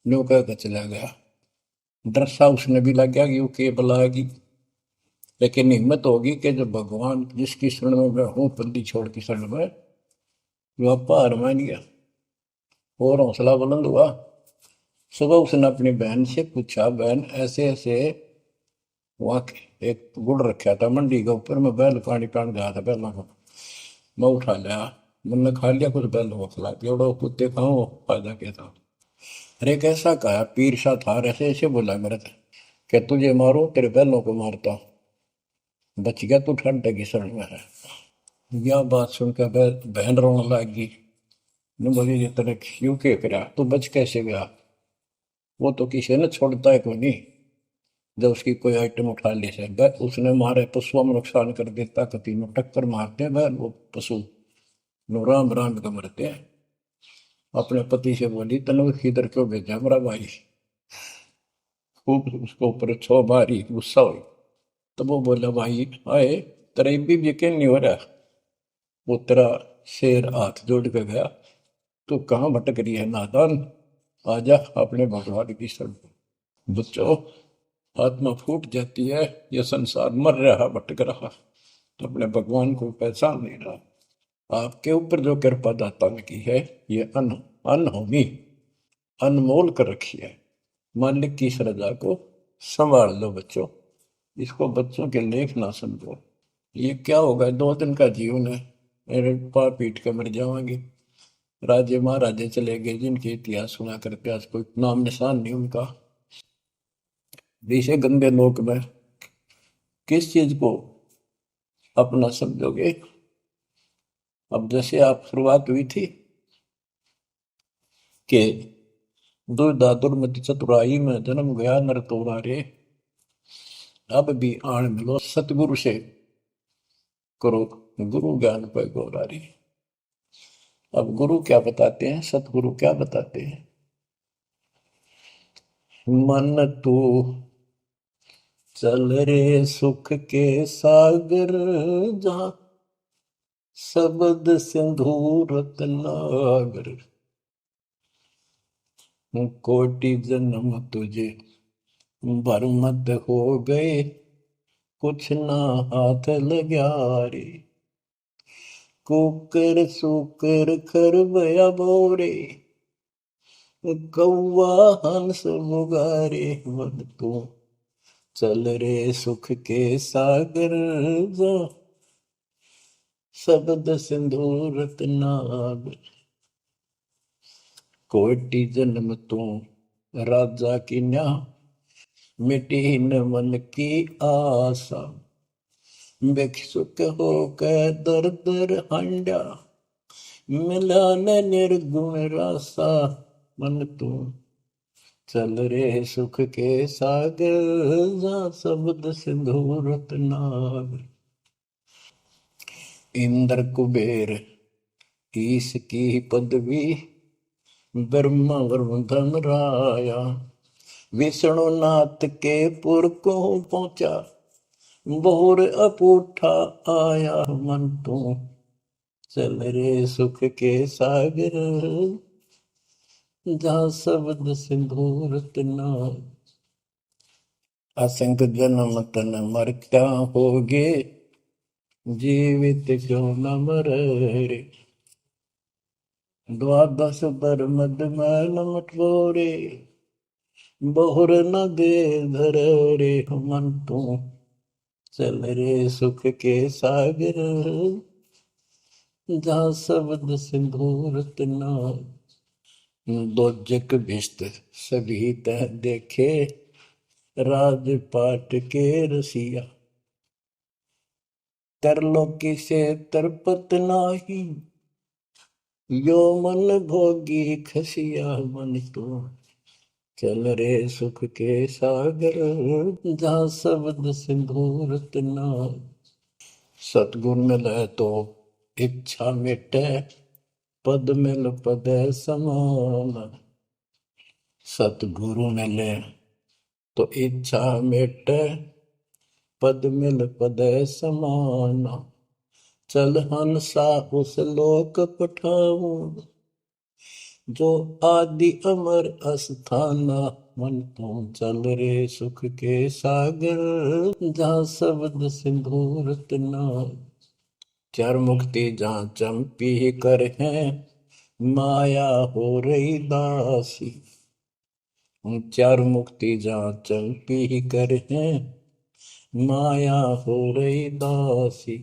न्यू कह के चला गया। डर सा उसने भी लग गया कि वो के बुलाएगी, लेकिन हिम्मत होगी कि जब भगवान जिसकी शरण में मैं हूँ, बंदी छोड़ की शरण में, वो आपा हार मान गया और हौसला बुलंद हुआ। सुबह उसने अपनी बहन से पूछा, बहन ऐसे ऐसे, वहां एक गुड़ रखा था मंडी के ऊपर, मैं बैल पानी पान गया था बैलों को, मैं उठा लिया, मैंने खा लिया, कुछ बैल को खिला दिया, और कुत्ते खाओ, फायदा क्या था? अरे कैसा कहा पीर सा था, ऐसे ऐसे बोला मेरे से, क्या तुझे मारो, तेरे बैलों को मारता, बच गया, तू ठंडे की शरण में है। यह बात सुनकर बहन रोने लगी। ने बोली, ये तेरे क्यों के करा, तू बच कैसे गया? वो तो किसी ने छोड़ता है कोई नहीं, जब उसकी कोई आइटम उठा ली से उसने मारे पशुओं में नुकसान कर देता, कभी में टक्कर मारते हैं बैल, वो पशु नो राम राम का मरते हैं। अपने पति से बोली, तनु किधर क्यों भेजा मेरा भाई? खूब उसको ऊपर छो मारी, गुस्सा हुई। तो वो बोला, भाई आए, तेरा भी यकीन नहीं हो रहा? वो तेरा शेर हाथ जोड़ के गया, तू कहाँ भटक रही है नादान, आजा अपने भगवान की शरण। बच्चों, आत्मा फूट जाती है, यह संसार मर रहा, भटक रहा, तो अपने भगवान को पहचान नहीं रहा। आपके ऊपर जो कृपा दाता ने की है, ये अनहोनी, अनमोल कर रखी है। मालिक की श्रद्धा को संभाल लो बच्चों, इसको बच्चों के लेख ना समझो। ये क्या होगा, 2 दिन का जीवन है, मेरे पार पीट के मर जाएंगे। राजे महाराजे चले गए, जिनके इतिहास सुना करके आज कोई नाम निशान नहीं उनका। इसे गंदे लोक में किस चीज को अपना समझोगे? अब जैसे आप शुरुआत हुई थी कि दुर्दादुर मति चतुराई में जन्म गया नर तोरा रे, अब भी आण मिलो सतगुरु से, करो गुरु ज्ञान पे गौरारी। अब गुरु क्या बताते हैं, सतगुरु क्या बताते हैं? मन तू चल रे सुख के सागर, जहाँ शब्द सिंधु रत्नागर, कोटि जन्म तुझे बरमत हो गए, कुछ ना हाथ लग्या रे। कुकर सुकर खरबया बोरे, कौवा हंस मुगारे। मन तू चल रे सुख के सागर, जा शब्द सिंधु रत्नागर। कोटि जन्म तू राजा की न्या, मिटी न मन की आशा। भिक्षुक होकर दर दर हंडा, मिला न निर्गुण रासा। मन तू चल रे सुख के सागर, जा शब्द सिंधु रत्नागर। इंद्र कुबेर ईश की पदवी, ब्रह्मा वरुण धन राया। विष्णु नाथ के पुर को पहुंचा, बोर अपूठा आया। मन तू चल रे सुख के सागर, जहाँ शब्द सिंधु रत्नागर। असंख्य जन्म तन मर क्या होगे, जीवित क्यों न मरे। द्वादश बर मद मैल मटोरे, बहुर न दे धर रे। मन तू चल रे सुख के सागर, जहाँ शब्द सिंधु रत्नागर। दोजक भिष्ट सभी तह देखे, राजपाट के रसिया। तरलोकी से तरपत नाही, यो मन भोगी खसिया। मन तो चल रे सुख के सागर, जहाँ शब्द सिंधु रत्नागर। सतगुर मिले तो इच्छा मिटे, पद मिल पद समान। सतगुरु मिले तो इच्छा मिटे, पद मिल पद समान। चल हंसा उस लोक पठाऊं, जो आदि अमर अस्थाना। मन तू चल रे सुख के सागर, जहाँ शब्द सिंधु रत्नागर। चार मुक्ति जहाँ चंपी कर है, माया हो रही दासी। चार मुक्ति जहाँ चंपी कर है, माया हो रही दासी।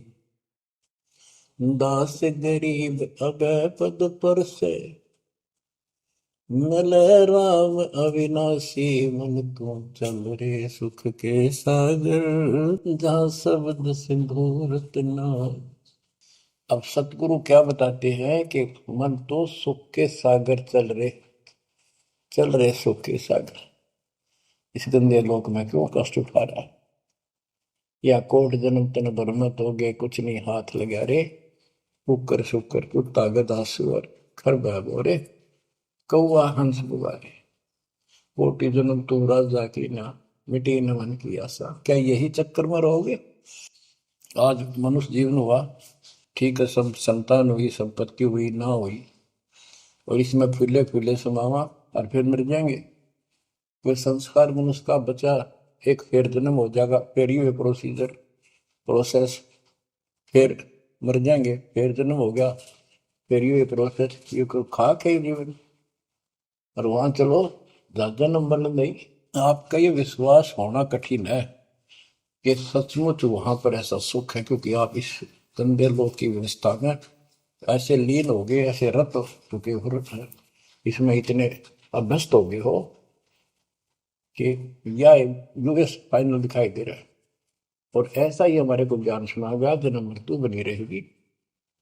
दास गरीब अगय पद पर से, मिले राम अविनाशी। मन तू चल रे सुख के सागर, जहाँ शब्द सिंधु रत्नागर। अब सतगुरु क्या बताते हैं कि मन तो सुख के सागर चल रहे सुख के सागर। इस गंदे लोक में क्यों कष्ट उठा रहा है, या कोट जन्म तन बरमत हो गए, कुछ नहीं हाथ लगा रे। कुकर शुकर कुत्ता गधा सुअर खरबा बोरे, कौआ हंस बुआरे। कोटि जन्म तू राजा की ना, मिटी न मन की आशा। क्या यही चक्कर में रहोगे? आज मनुष्य जीवन हुआ, ठीक है, सब संतान हुई, संपत्ति हुई ना हुई, और इसमें फूले फूले समावा और फिर मर जाएंगे। कोई संस्कार मनुष्य का बचा, एक फिर जन्म हो जाएगा, फिर ये प्रोसीजर प्रोसेस, फिर मर जाएंगे, फिर जन्म हो गया, फिर ये प्रोसेस। ये कोई खाक है जीवन? और वहां चलो ज्यादा नंबर नहीं। आपका ये विश्वास होना कठिन है कि सचमुच वहां पर ऐसा सुख है, क्योंकि आप इस गंदे लोक की व्यवस्था में ऐसे लीन हो गए, ऐसे रत हो चुके हो, इसमें इतने अभ्यस्त हो गए हो कि यह यूएस फाइनल दिखाई दे रहा है। और ऐसा ही हमारे को ज्ञान सुना गया, जन्म मृत्यु बनी रहेगी,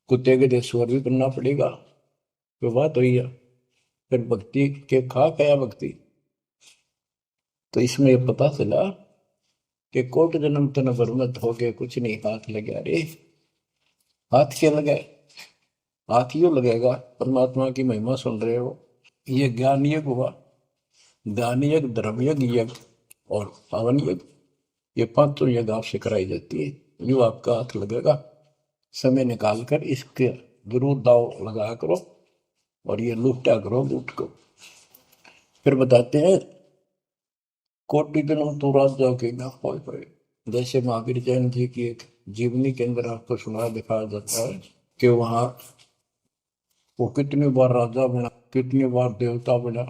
कुत्ते के देश स्वर भी बनना पड़ेगा। तो बात हुई है, फिर भक्ति के खा गया भक्ति। तो इसमें यह पता चला कि कोट जन्म तन बरमत हो गए, कुछ नहीं हाथ लगे रे। हाथ क्या लगे? हाथ यूं लगेगा, परमात्मा की महिमा सुन रहे हो, ये ज्ञान यज्ञ हुआ, दान यज्ञ, धर्म यज्ञ, यज्ञ और पावन यज्ञ, ये पांचों यज्ञ आपसे कराई जाती है। जो आपका हाथ लगेगा, समय निकाल कर इसके जरूर दाव लगाया करो और ये लूटा करो लूट को। फिर बताते हैं कोटि जन्म तू राजा के ना होए होए। जैसे महावीर जैन जी की एक जीवनी के अंदर आपको सुना दिखाया जाता है कि वहां वो कितनी बार राजा बना, कितनी बार देवता बना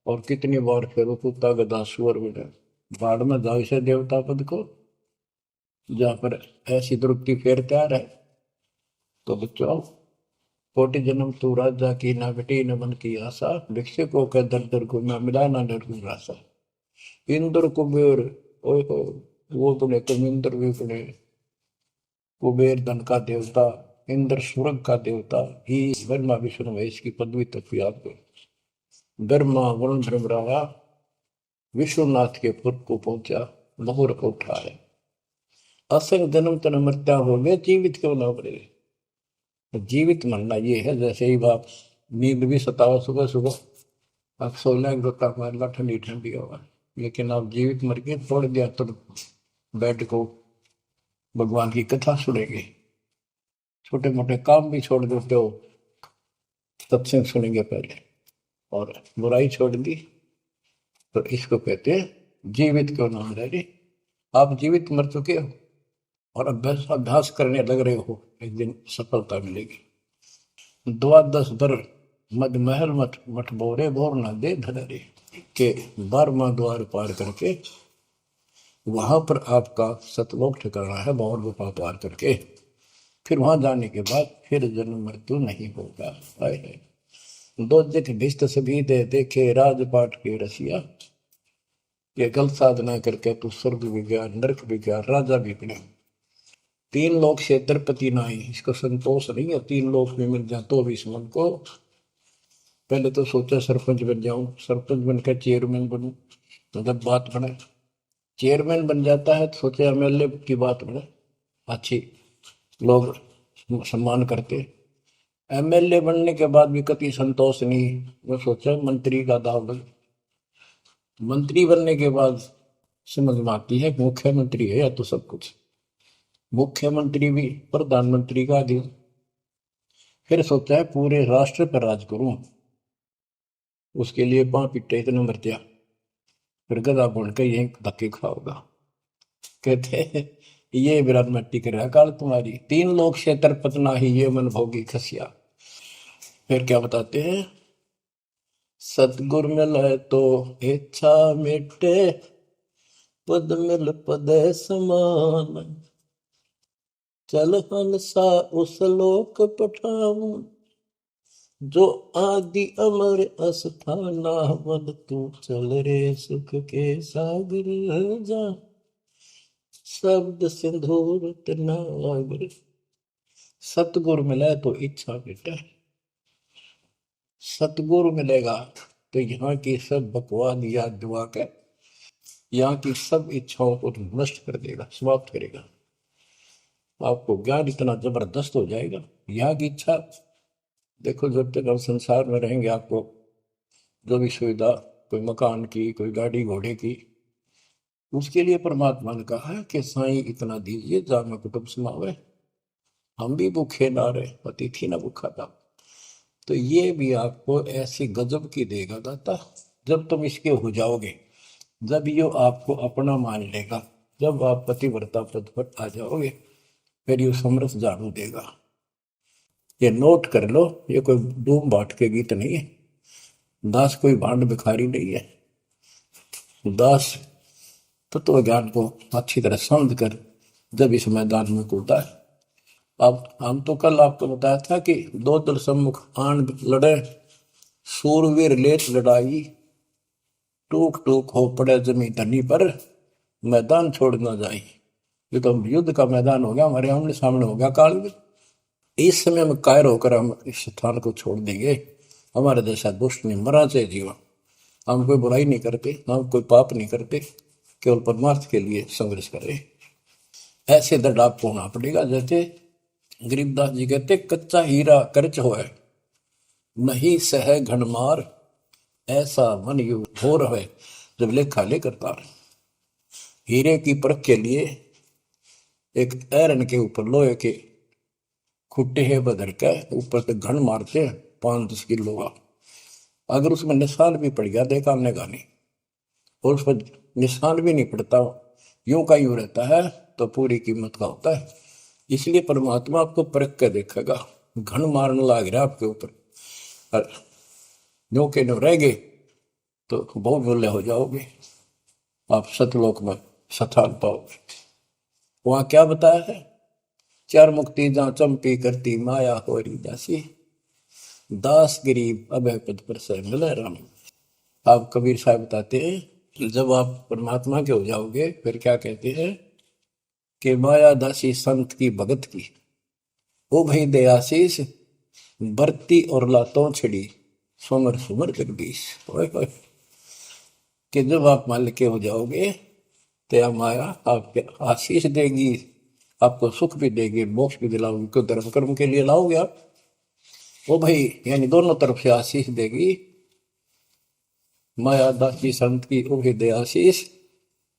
और कितनी बार फिर वो कुत्ता गधा सुअर बना। बाढ़ में जाओ इसे देवता पद को, जहां पर ऐसी द्रुपति फेर तैयार है। तो बच्चों कोटि जन्म तू राजा की ना बेटी न मन की आशा, भिक्षुकों के दर दर को न मिला ना डर रासा। इंद्र कुबेर, ओए हो, वो बने तुम इंद्र भी बने। कुबेर धन का देवता, इंद्र स्वर्ग का देवता ही ब्रह्मा विष्णु महेश की पदवी तक याद कर। ब्रह्मा वरुण भ्रमरावा विश्वनाथ के पुर को पहुंचा, बहुर को उठाया। असंग जन्म तन मृत्या हो गए, जीवित क्यों ना बने। जीवित मरना ये है जैसे ही बाप नींद भी सताओ सुबह सुबह आप सो लें गोता मार ला ठंडी ठंडी हवा, लेकिन आप जीवित मर के छोड़ दिया तो बेड को भगवान की कथा सुनेंगे, छोटे मोटे काम भी छोड़ देते हो सत्संग सुनेंगे पहले, और बुराई छोड़ दी तो इसको कहते हैं जीवित क्यों ना रह रहे। आप जीवित मर चुके हो और अभ्यास अभ्यास करने लग रहे हो, एक दिन सफलता मिलेगी। द्वादश दर मद महल मठ मठ बोरे बोर न दे धरे के 12वां द्वार पार करके वहां पर आपका सतलोक ठिकाना है, बहुत गुफा पार करके फिर वहां जाने के बाद फिर जन्म मृत्यु नहीं होगा। है दो दिख भिष्ट सभी दे देखे राजपाट के रसिया, ये गलत साधना करके तू स्वर्ग भी गया नरक भी गया राजा भी बना। तीन लोग से द्रपति नाई, इसको संतोष नहीं है, तीन लोग भी मिल जाए तो भी इस मन को। पहले तो सोचा सरपंच बन जाऊं, सरपंच बनकर चेयरमैन बनूं, तो जब बात बने चेयरमैन बन जाता है तो सोचे एमएलए की बात बने, अच्छी लोग सम्मान करते। एमएलए बनने के बाद भी कभी संतोष नहीं, मैं सोचा मंत्री का दाव लग। मंत्री बनने के बाद समझ में आती है मुख्यमंत्री है या तो सब कुछ, मुख्यमंत्री भी प्रधानमंत्री का अधिक। फिर सोचा है पूरे राष्ट्र पर राज करूं, उसके लिए पांव पिट्टे इतने मर दिया, फिर गधा बन के यही धक्के खाओगा। कहते हैं ये विराट मट्टी कर काल तुम्हारी, तीन लोग से तरपतना ही ये मन भोगी खसिया। फिर क्या बताते हैं, सतगुर मिले तो इच्छा मिटे, पद मिल पद समान, चल हंसा उस लोक पठाऊं, जो आदि अमर अस्थाना, मन तू चल रे सुख के सागर जा, शब्द सिंधुर नागर। सतगुरु मिले तो इच्छा मिटे, सतगुरु मिलेगा तो यहाँ की सब बकवाद याद दुआ के यहाँ की सब इच्छाओं को नष्ट कर देगा, समाप्त करेगा। आपको ज्ञान इतना जबरदस्त हो जाएगा। यहाँ की इच्छा देखो, जब तक हम संसार में रहेंगे आपको जो भी सुविधा, कोई मकान की, कोई गाड़ी घोड़े की, उसके लिए परमात्मा ने कहा है कि साईं इतना दीजिए जा में कुटुंब समावे, हम भी भूखे ना रहे, अतिथि ना भूखा था। तो ये भी आपको ऐसी गजब की देगा दाता, जब तुम इसके हो जाओगे, जब ये आपको अपना मान लेगा, जब आप पतिव्रता पद पर आ जाओगे, फिर ये समरस झाड़ू देगा। ये नोट कर लो, ये कोई डूम बाट के गीत नहीं है, दास कोई भांड भिखारी नहीं है। दास तत्व ज्ञान को अच्छी तरह समझ कर जब इस मैदान में कूदा है। अब हम तो कल आपको बताया था कि दो दल सम्मुख आन लड़े, सूरवीर लेत लड़ाई, टूक टूक हो पड़े जमी धनी पर, मैदान छोड़ ना जाए। ये तो युद्ध का मैदान हो गया, हमारे आमने सामने हो गया काल में। इस समय में कायर होकर हम इस स्थान को छोड़ देंगे। हमारे जैसा दुष्ट नहीं मरा चाहे जीवन, हम कोई बुराई नहीं करते, हम कोई पाप नहीं करते, केवल परमार्थ के लिए संघर्ष करें। ऐसे दृढ़ आपको होना पड़ेगा। जैसे गरीबदास जी कहते, कच्चा हीरा करच होए, नहीं सह घनमार, ऐसा मन यु घोर है जब लेखा ले करता। हीरे की परख के लिए एक ऐरन के ऊपर लोहे के खुट्टे है बदल के ऊपर से घन मारते हैं 5-10 किलो का। अगर उसमें निशान भी पड़ गया देखा हमने का नहीं, और उस पर निशान भी नहीं पड़ता, यूं का यूं रहता है, तो पूरी कीमत का होता है। इसलिए परमात्मा आपको परख के देखेगा। घन मारने लग रहा है आपके ऊपर, और यूं के नो रह गए तो बहुत मूल्य हो जाओगे, आप सतलोक में स्थान पाओगे। वहां क्या बताया है, चार मुक्ति जहां चंपी करती माया हो रही दासी, दास गरीब अभय पद पर से मिले राम। आप कबीर साहब बताते हैं जब आप परमात्मा के हो जाओगे फिर क्या कहते हैं कि माया दासी संत की भगत की, ओ भाई दे आशीष बरती और लातों छिड़ी, सुमर सुमर जगदीश। कि जब आप मान के हो जाओगे तो यह माया आपको आशीष देगी, आपको सुख भी देगी, मोक्ष भी दिलाओगी। क्यों धर्म कर्म के लिए लाओगे आप, वो भाई यानी दोनों तरफ से आशीष देगी। माया दासी संत की ओहे दे आशीष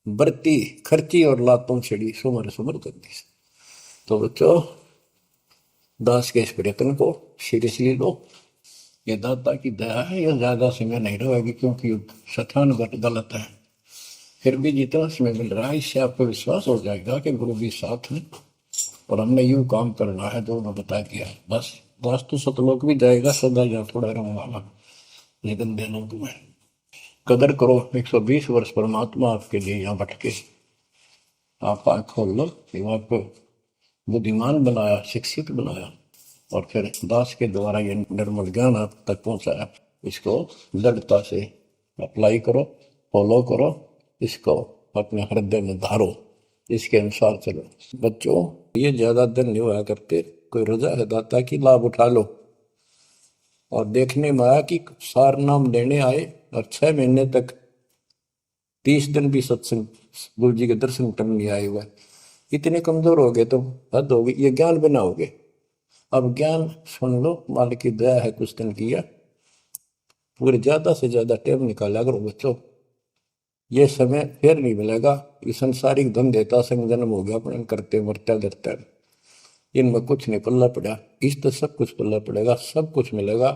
बरती खर्ची और लातों छिड़ी, सुमर सुमर जगदीश। तो बच्चों दास के इस प्रयत्न को सीरियसली लो, ये दाता की दया है, ये ज्यादा समय नहीं रहेगी क्योंकि स्थान गलत है। फिर भी जितना समय मिल रहा है इससे आपको विश्वास हो जाएगा कि गुरु भी साथ है और हमने यूं काम करना है जो उन्होंने बता दिया। बस वास्तु सतलोक भी जाएगा, सदा या थोड़ा रहूंगा, लेकिन दिनों में कदर करो। 120 वर्ष परमात्मा आपके लिए यहाँ भटके, आप आँख खोल लो, आपको बुद्धिमान बनाया, शिक्षित बनाया, और फिर दास के द्वारा ये निर्मल ज्ञान आप तक पहुंचाया। इसको दृढ़ता से अप्लाई करो, फॉलो करो, इसको अपने हृदय में धारो, इसके अनुसार चलो। बच्चों ये ज्यादा दिन नहीं हुआ करते, कोई रजा है दाता की लाभ उठा लो। और देखने में आया कि सार नाम लेने आए और 6 महीने तक 30 दिन भी सत्संग गुरु जी के दर्शन करने नहीं आए हुए, इतने कमजोर हो गए, तो हद हो गई। ये ज्ञान बनाओगे, अब ज्ञान सुन लो, मालिक की दया है कुछ दिन किया, पूरे ज्यादा से ज्यादा टाइम निकाला करो बच्चों। ये समय फिर नहीं मिलेगा, ये संसारिक धन देता संग जन्म हो गया अपने करते मरते डरते, इनमें कुछ नहीं पल्ला पड़ा, इस तो सब कुछ पल्ला पड़ेगा, सब कुछ मिलेगा।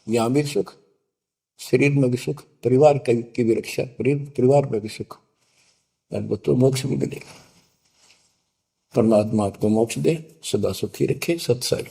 यहाँ भी सुख, शरीर में भी सुख, परिवार की भी रक्षा, परिवार में भी सुख, और बच्चों मोक्ष भी मिलेगा। परमात्मा आपको मोक्ष दे, सदा सुखी रखे। सत्संग।